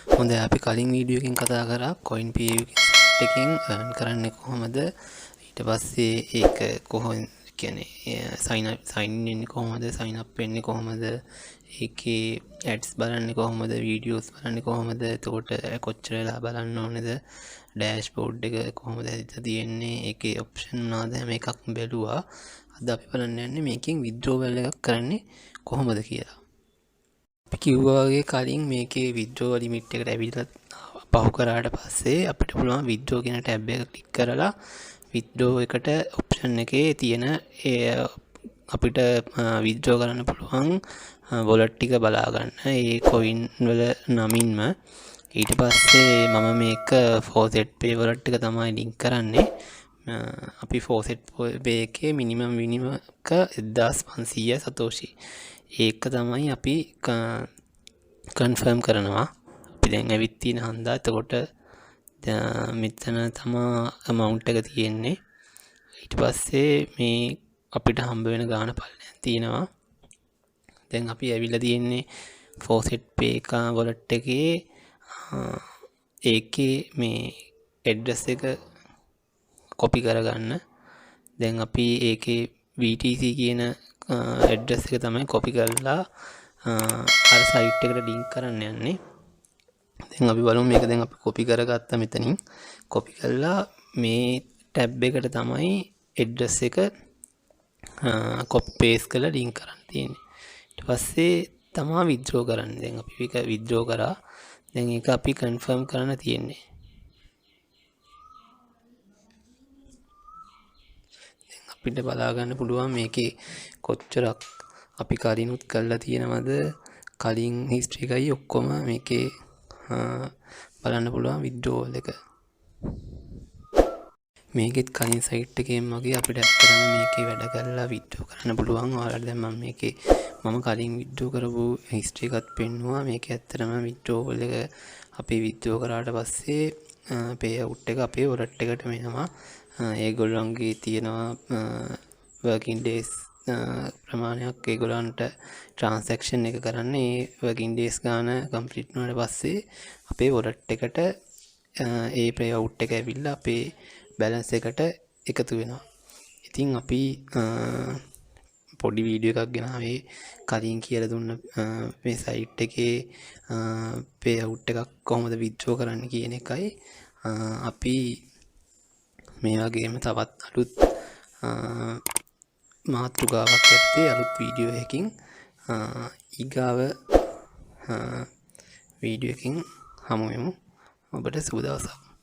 හොඳයි අපි කලින් වීඩියෝ එකකින් කතා කරා Coinpayu එකකින් earn කරන්නේ කොහොමද ඊට පස්සේ ඒක කොහොමද කියන්නේ sign in වෙන්නේ කොහොමද sign up වෙන්නේ කොහොමද ඒකේ ads බලන්නේ කොහොමද videos බලන්නේ කොහොමද එතකොට කොච්චර වෙලා බලන්න ඕනේද dashboard එක කොහොමද තියෙන්නේ ඒකේ option මොනවාද හැම එකක්ම බැලුවා අද අපි බලන්න යන්නේ මේකෙන් withdrawal එකක් කරන්නේ කොහොමද කියලා අපි කිව්වා වගේ කලින් මේකේ withdraw limit එකට ඇවිල්ලා පහු කරාට පස්සේ අපිට පුළුවන් withdraw කියන tab එක ක්ලික් කරලා withdraw එකට option එකේ තියෙන අපිට withdraw කරන්න පුළුවන් wallet ටික බලා ගන්න. ඒ coin වල නමින්ම ඊට පස්සේ මම මේක Faucetpay wallet එක තමයි link කරන්නේ. අපි Faucetpay එකේ minimum එක 1500 Satoshi. ඒක තමයි අපි කන්ෆර්ම් කරනවා අපි දැන් ඇවිත් තියෙන හන්දා එතකොට මෙතන තමා amount එක තියෙන්නේ ඊට පස්සේ මේ අපිට හම්බ වෙන ගාණ පල්ලෙන් තියෙනවා දැන් අපි ඇවිල්ලා තියෙන්නේ Faucetpay එක wallet එකේ ඒකේ මේ address එක copy කරගන්න දැන් අපි ඒකේ BTC කියන address එක තමයි copy කරලා අර site එකට link කරන්න යන්නේ. දැන් අපි බලමු මේක දැන් අපි copy කරගත්තා මෙතනින්. copy කරලා මේ tab එකට තමයි address එක copy paste කරලා link කරන්න තියෙන්නේ. ඊට පස්සේ තමයි withdraw කරන්නේ. දැන් අපි ඒක withdraw කරා. දැන් ඒක අපි confirm කරන්න තියෙන්නේ. අපිට බලා ගන්න පුළුවන් මේකේ කොච්චරක් අපි කලිනුත් කරලා තියෙනවද කලින් history එකයි ඔක්කොම මේකේ බලන්න පුළුවන් withdrawal එක මේකෙත් කලින් site එකේම වගේ අපිට ඇත්තටම මේකේ වැඩ කරලා withdraw කරන්න පුළුවන් ඔයාලට දැන් මම කලින් withdraw කරපු history එකත් පෙන්නුවා මේකේ ඇත්තටම withdrawal එක අපි withdraw කරාට පස්සේ payout එක අපේ wallet එකට එනවා ඒගොල්ලන්ගේ තියෙනවා working days ප්‍රමාණයක් ඒගොල්ලන්ට transaction එක කරන්නේ working days ගාන complete වුණාට පස්සේ අපේ wallet එකට ඒ payout එක ඇවිල්ලා අපේ balance එකට එකතු වෙනවා. ඉතින් අපි පොඩි වීඩියෝ එකක් ගෙනාවේ කලින් කියලා දුන්න මේ site එකේ payout එකක් කොහොමද withdraw කරන්න කියන එකයි අපි මේ වගේම තවත් අලුත් මාතෘකාවක් ඇත්තේ අලුත් වීඩියෝ එකකින් ඊගාව වීඩියෝ එකකින් හමු වෙමු ඔබට සුබ දවසක්